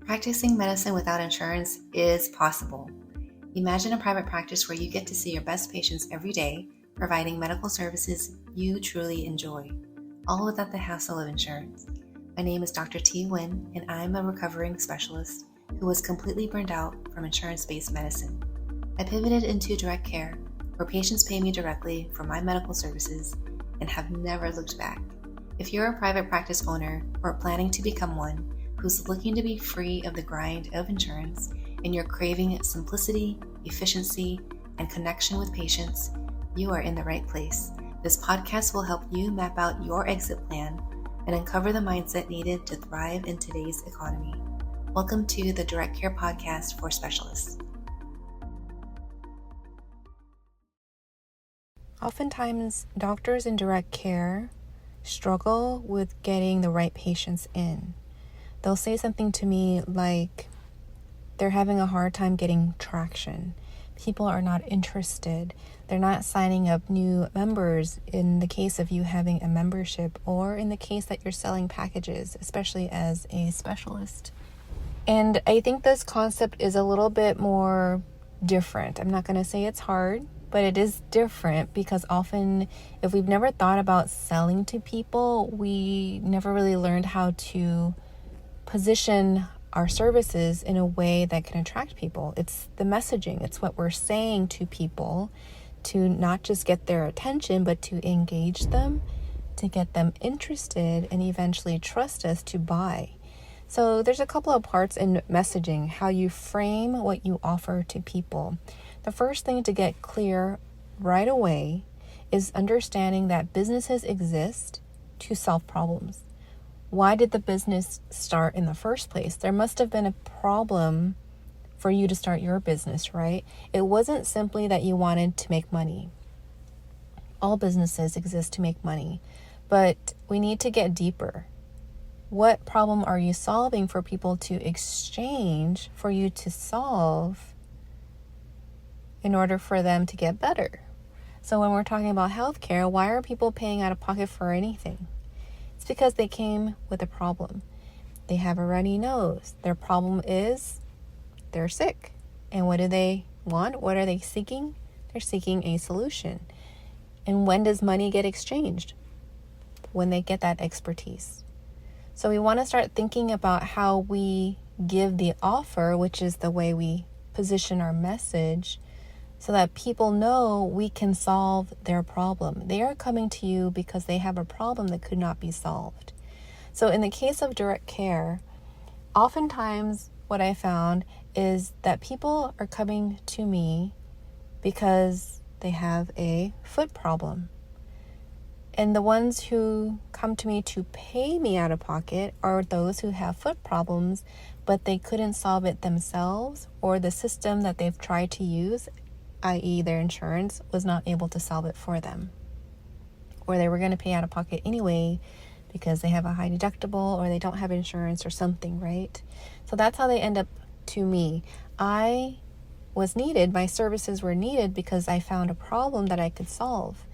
Practicing medicine without insurance is possible. Imagine a private practice where you get to see your best patients every day, providing medical services you truly enjoy, all without the hassle of insurance. My name is Dr. T. Nguyen, and I'm a recovering specialist who was completely burned out from insurance-based medicine. I pivoted into direct care, where patients pay me directly for my medical services and have never looked back. If you're a private practice owner or planning to become one who's looking to be free of the grind of insurance and you're craving simplicity, efficiency, and connection with patients, you are in the right place. This podcast will help you map out your exit plan and uncover the mindset needed to thrive in today's economy. Welcome to the Direct Care Podcast for Specialists. Oftentimes, doctors in direct care struggle with getting the right patients in. They'll say something to me like they're having a hard time getting traction. People are not interested. They're not signing up new members in the case of you having a membership or in the case that you're selling packages, especially as a specialist. And I think this concept is a little bit more different. I'm not going to say it's hard, but it is different because often if we've never thought about selling to people, we never really learned how to position our services in a way that can attract people. It's the messaging. It's what we're saying to people to not just get their attention, but to engage them, to get them interested and eventually trust us to buy. So there's a couple of parts in messaging, how you frame what you offer to people. The first thing to get clear right away is understanding that businesses exist to solve problems. Why did the business start in the first place? There must have been a problem for you to start your business, right? It wasn't simply that you wanted to make money. All businesses exist to make money, but we need to get deeper. What problem are you solving for people to exchange for you to solve in order for them to get better? So when we're talking about healthcare, why are people paying out of pocket for anything? It's because they came with a problem. They have a runny nose. Their problem is they're sick. And what do they want? What are they seeking? They're seeking a solution. And when does money get exchanged? When they get that expertise. So we want to start thinking about how we give the offer, which is the way we position our message, so that people know we can solve their problem. They are coming to you because they have a problem that could not be solved. So in the case of direct care, oftentimes what I found is that people are coming to me because they have a foot problem. And the ones who come to me to pay me out of pocket are those who have foot problems, but they couldn't solve it themselves, or the system that they've tried to use, i.e. their insurance, was not able to solve it for them. Or they were going to pay out of pocket anyway because they have a high deductible or they don't have insurance or something, right? So that's how they end up to me. I was needed, my services were needed because I found a problem that I could solve.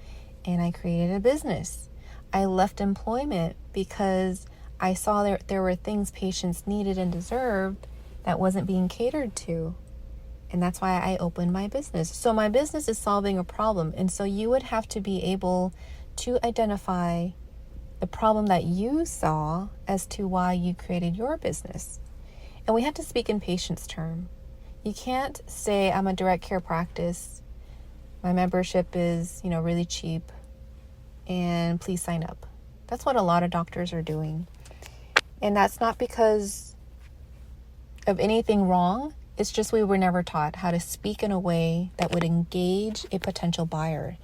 And I created a business. I left employment because I saw there were things patients needed and deserved that wasn't being catered to. And that's why I opened my business. So my business is solving a problem. And so you would have to be able to identify the problem that you saw as to why you created your business. And we have to speak in patient's terms. You can't say, I'm a direct care practice. My membership is, really cheap, and please sign up. That's what a lot of doctors are doing. And that's not because of anything wrong. It's just we were never taught how to speak in a way that would engage a potential buyer.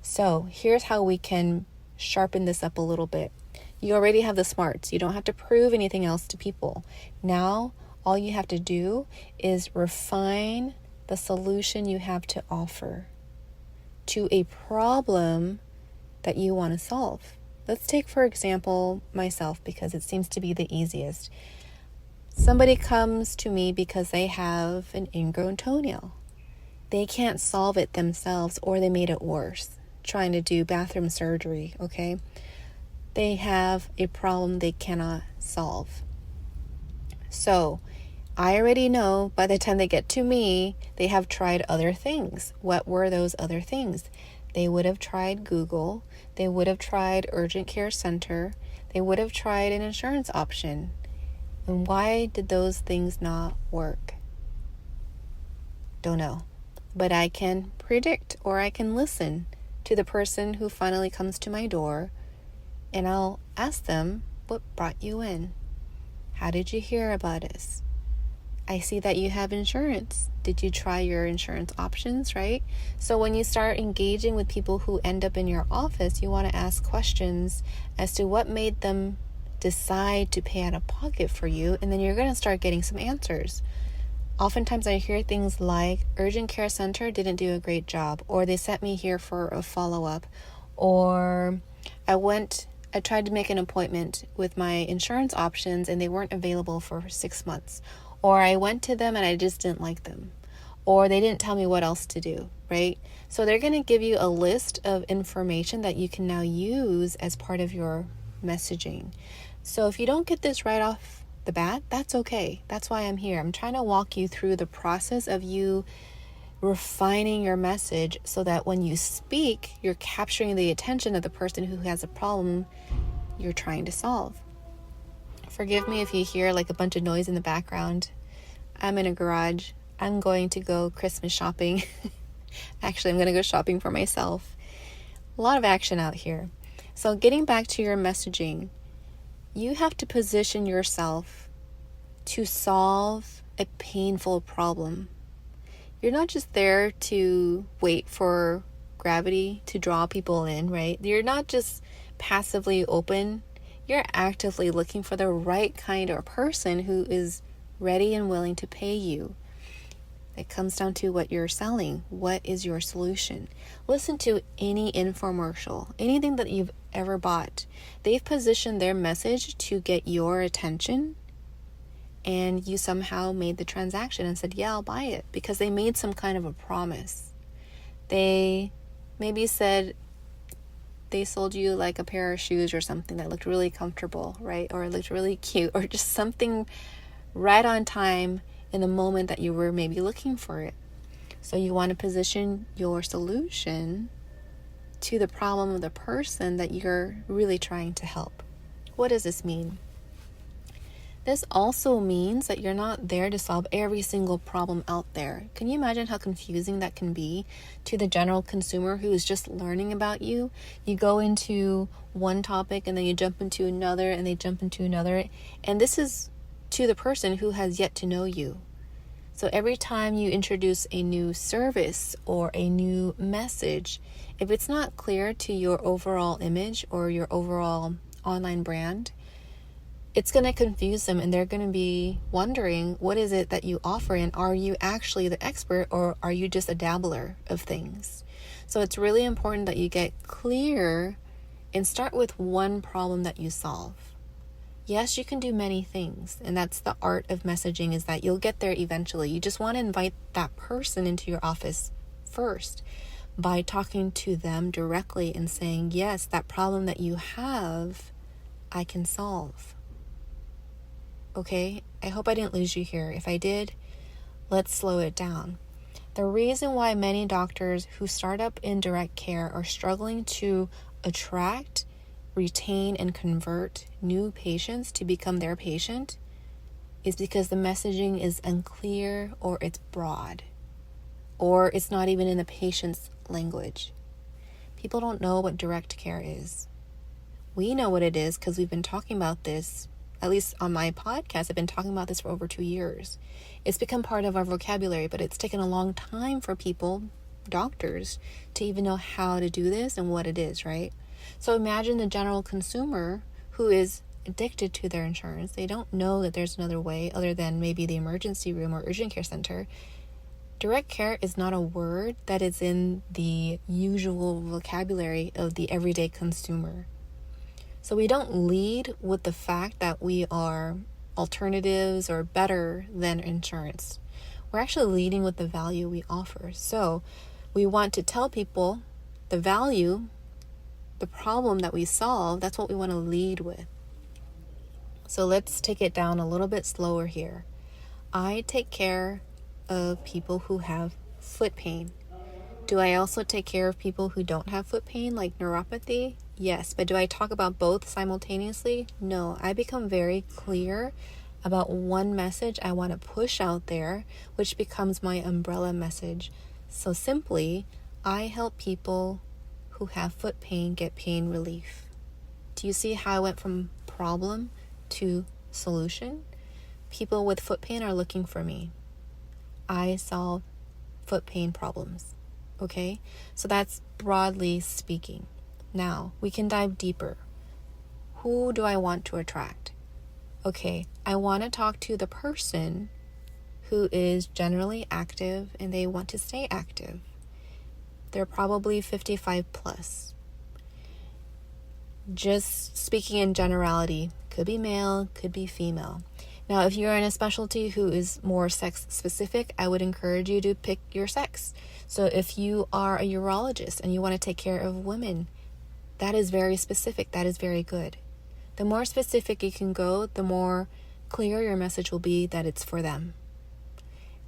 So here's how we can sharpen this up a little bit. You already have the smarts. You don't have to prove anything else to people. Now, all you have to do is refine the solution you have to offer to a problem that you want to solve. Let's take, for example, myself, because it seems to be the easiest. Somebody comes to me because they have an ingrown toenail. They can't solve it themselves, or they made it worse, trying to do bathroom surgery, okay? They have a problem they cannot solve. So I already know by the time they get to me, they have tried other things. What were those other things? They would have tried Google. They would have tried Urgent Care Center. They would have tried an insurance option. And why did those things not work? Don't know. But I can predict, or I can listen to the person who finally comes to my door, and I'll ask them, what brought you in? How did you hear about us? I see that you have insurance. Did you try your insurance options, right? So when you start engaging with people who end up in your office, you want to ask questions as to what made them decide to pay out of pocket for you, and then you're going to start getting some answers. Oftentimes I hear things like, Urgent Care Center didn't do a great job, or they sent me here for a follow-up, or I tried to make an appointment with my insurance options and they weren't available for 6 months. Or I went to them and I just didn't like them. Or they didn't tell me what else to do, right? So they're going to give you a list of information that you can now use as part of your messaging. So if you don't get this right off the bat, that's okay. That's why I'm here. I'm trying to walk you through the process of you refining your message so that when you speak, you're capturing the attention of the person who has a problem you're trying to solve. Forgive me if you hear like a bunch of noise in the background. I'm in a garage. I'm going to go Christmas shopping. Actually, I'm going to go shopping for myself. A lot of action out here. So getting back to your messaging, you have to position yourself to solve a painful problem. You're not just there to wait for gravity to draw people in, right? You're not just passively open. You're actively looking for the right kind of person who is ready and willing to pay you. It comes down to what you're selling. What is your solution? Listen to any infomercial, anything that you've ever bought. They've positioned their message to get your attention, and you somehow made the transaction and said, yeah, I'll buy it, because they made some kind of a promise. They maybe said they sold you like a pair of shoes or something that looked really comfortable, right? Or it looked really cute, or just something right on time in the moment that you were maybe looking for it. So you want to position your solution to the problem of the person that you're really trying to help. What does this mean? This also means that you're not there to solve every single problem out there. Can you imagine how confusing that can be to the general consumer who is just learning about you? You go into one topic and then you jump into another and they jump into another. And this is to the person who has yet to know you. So every time you introduce a new service or a new message, if it's not clear to your overall image or your overall online brand, it's going to confuse them, and they're going to be wondering, what is it that you offer, and are you actually the expert, or are you just a dabbler of things? So it's really important that you get clear and start with one problem that you solve. Yes, you can do many things, and that's the art of messaging, is that you'll get there eventually. You just want to invite that person into your office first by talking to them directly and saying, yes, that problem that you have, I can solve. Okay, I hope I didn't lose you here. If I did, let's slow it down. The reason why many doctors who start up in direct care are struggling to attract, retain, and convert new patients to become their patient is because the messaging is unclear, or it's broad, or it's not even in the patient's language. People don't know what direct care is. We know what it is because we've been talking about this. At least on my podcast, I've been talking about this for over 2 years. It's become part of our vocabulary, but it's taken a long time for people, doctors, to even know how to do this and what it is, right? So imagine the general consumer who is addicted to their insurance. They don't know that there's another way other than maybe the emergency room or urgent care center. Direct care is not a word that is in the usual vocabulary of the everyday consumer. So we don't lead with the fact that we are alternatives or better than insurance. We're actually leading with the value we offer. So we want to tell people the value, the problem that we solve. That's what we want to lead with. So let's take it down a little bit slower here. I take care of people who have foot pain. Do I also take care of people who don't have foot pain, like neuropathy? Yes, but do I talk about both simultaneously? No, I become very clear about one message I want to push out there, which becomes my umbrella message. So simply, I help people who have foot pain get pain relief. Do you see how I went from problem to solution? People with foot pain are looking for me. I solve foot pain problems. Okay? So that's broadly speaking. Now, we can dive deeper. Who do I want to attract? Okay, I want to talk to the person who is generally active and they want to stay active. They're probably 55 plus. Just speaking in generality, could be male, could be female. Now, if you're in a specialty who is more sex specific, I would encourage you to pick your sex. So if you are a urologist and you want to take care of women, that is very specific. That is very good. The more specific you can go, the more clear your message will be that it's for them.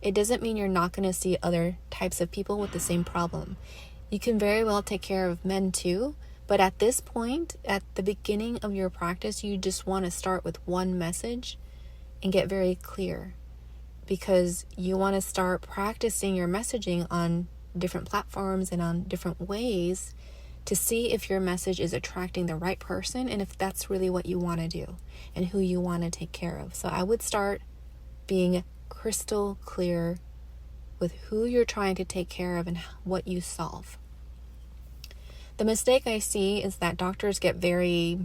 It doesn't mean you're not going to see other types of people with the same problem. You can very well take care of men too, but at this point, at the beginning of your practice, you just want to start with one message and get very clear, because you want to start practicing your messaging on different platforms and on different ways to see if your message is attracting the right person and if that's really what you want to do and who you want to take care of. So I would start being crystal clear with who you're trying to take care of and what you solve. The mistake I see is that doctors get very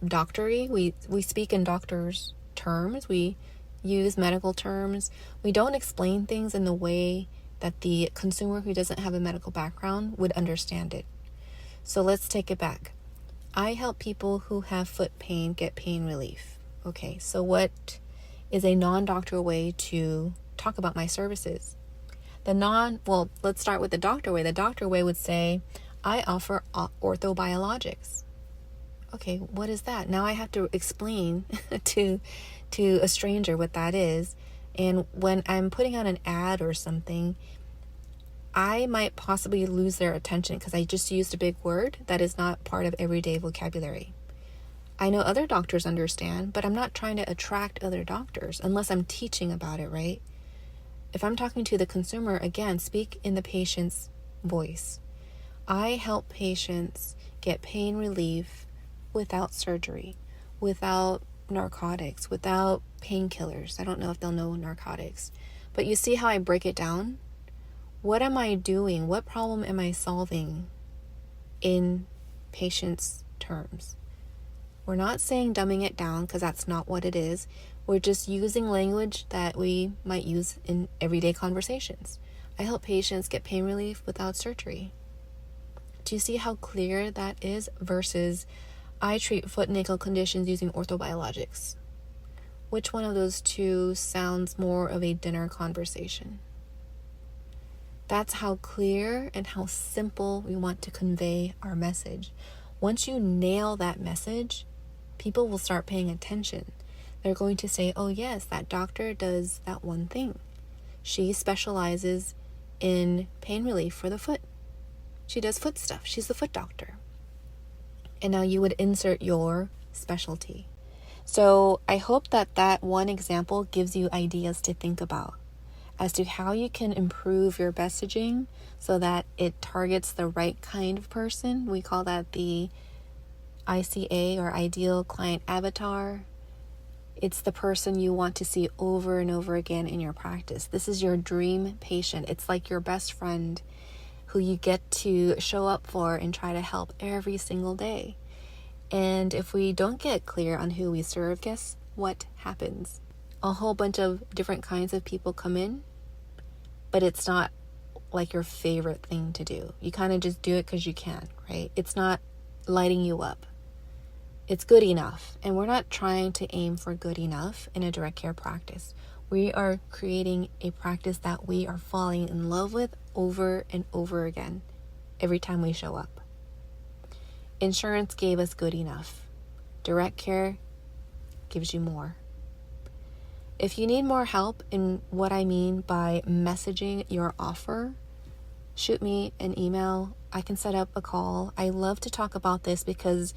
doctory. We speak in doctors' terms. We use medical terms. We don't explain things in the way that the consumer who doesn't have a medical background would understand it. So let's take it back. I help people who have foot pain get pain relief. Okay, so what is a non-doctor way to talk about my services? Let's start with the doctor way. The doctor way would say, I offer orthobiologics. Okay, what is that? Now I have to explain to a stranger what that is. And when I'm putting out an ad or something, I might possibly lose their attention because I just used a big word that is not part of everyday vocabulary. I know other doctors understand, but I'm not trying to attract other doctors unless I'm teaching about it, right? If I'm talking to the consumer, again, speak in the patient's voice. I help patients get pain relief without surgery, without narcotics, without painkillers. I don't know if they'll know narcotics, but you see how I break it down? What am I doing? What problem am I solving in patients' terms? We're not saying dumbing it down because that's not what it is. We're just using language that we might use in everyday conversations. I help patients get pain relief without surgery. Do you see how clear that is versus I treat foot and ankle conditions using orthobiologics? Which one of those two sounds more of a dinner conversation? That's how clear and how simple we want to convey our message. Once you nail that message, people will start paying attention. They're going to say, oh yes, that doctor does that one thing. She specializes in pain relief for the foot. She does foot stuff. She's the foot doctor. And now you would insert your specialty. So I hope that one example gives you ideas to think about as to how you can improve your messaging so that it targets the right kind of person. We call that the ICA, or ideal client avatar. It's the person you want to see over and over again in your practice. This is your dream patient. It's like your best friend who you get to show up for and try to help every single day. And if we don't get clear on who we serve, guess what happens? A whole bunch of different kinds of people come in, but it's not like your favorite thing to do. You kind of just do it because you can, right? It's not lighting you up. It's good enough. And we're not trying to aim for good enough in a direct care practice. We are creating a practice that we are falling in love with over and over again every time we show up. Insurance gave us good enough. Direct care gives you more. If you need more help in what I mean by messaging your offer, shoot me an email. I can set up a call. I love to talk about this because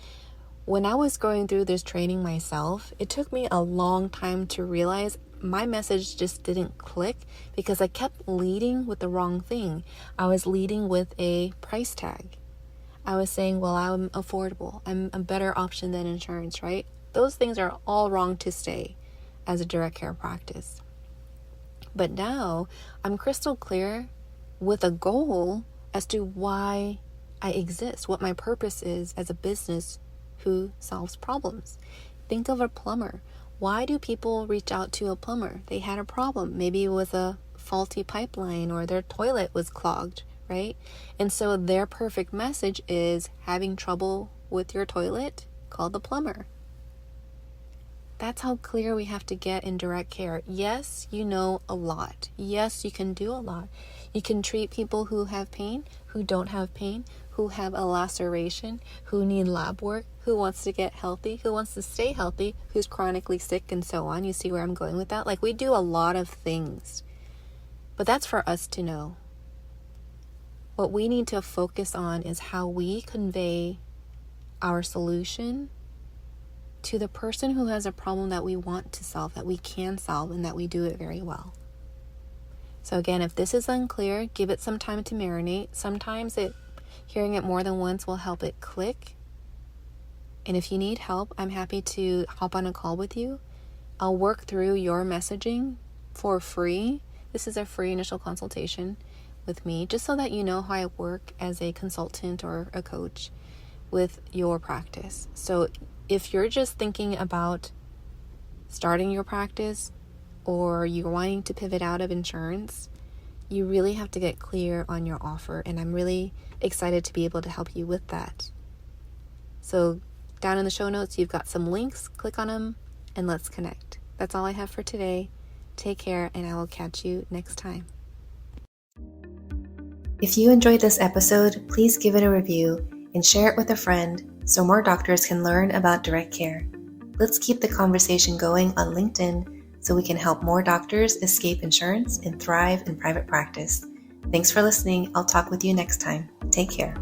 when I was going through this training myself, it took me a long time to realize my message just didn't click because I kept leading with the wrong thing. I was leading with a price tag. I was saying, well, I'm affordable. I'm a better option than insurance, right? Those things are all wrong to say as a direct care practice. But now I'm crystal clear with a goal as to why I exist, what my purpose is as a business who solves problems. Think of a plumber. Why do people reach out to a plumber? They had a problem. Maybe it was a faulty pipeline or their toilet was clogged, right? And so their perfect message is having trouble with your toilet, call the plumber. That's how clear we have to get in direct care. Yes, you know a lot. Yes, you can do a lot. You can treat people who have pain, who don't have pain, who have a laceration, who need lab work, who wants to get healthy, who wants to stay healthy, who's chronically sick, and so on. You see where I'm going with that? Like, we do a lot of things. But that's for us to know. What we need to focus on is how we convey our solution to the person who has a problem that we want to solve, that we can solve, and that we do it very well. So again, if this is unclear, give it some time to marinate. Sometimes hearing it more than once will help it click. And if you need help, I'm happy to hop on a call with you. I'll work through your messaging for free. This is a free initial consultation with me, just so that you know how I work as a consultant or a coach with your practice. So if you're just thinking about starting your practice or you're wanting to pivot out of insurance, you really have to get clear on your offer. And I'm really excited to be able to help you with that. So down in the show notes, you've got some links. Click on them and let's connect. That's all I have for today. Take care, and I will catch you next time. If you enjoyed this episode, please give it a review and share it with a friend so more doctors can learn about direct care. Let's keep the conversation going on LinkedIn so we can help more doctors escape insurance and thrive in private practice. Thanks for listening. I'll talk with you next time. Take care.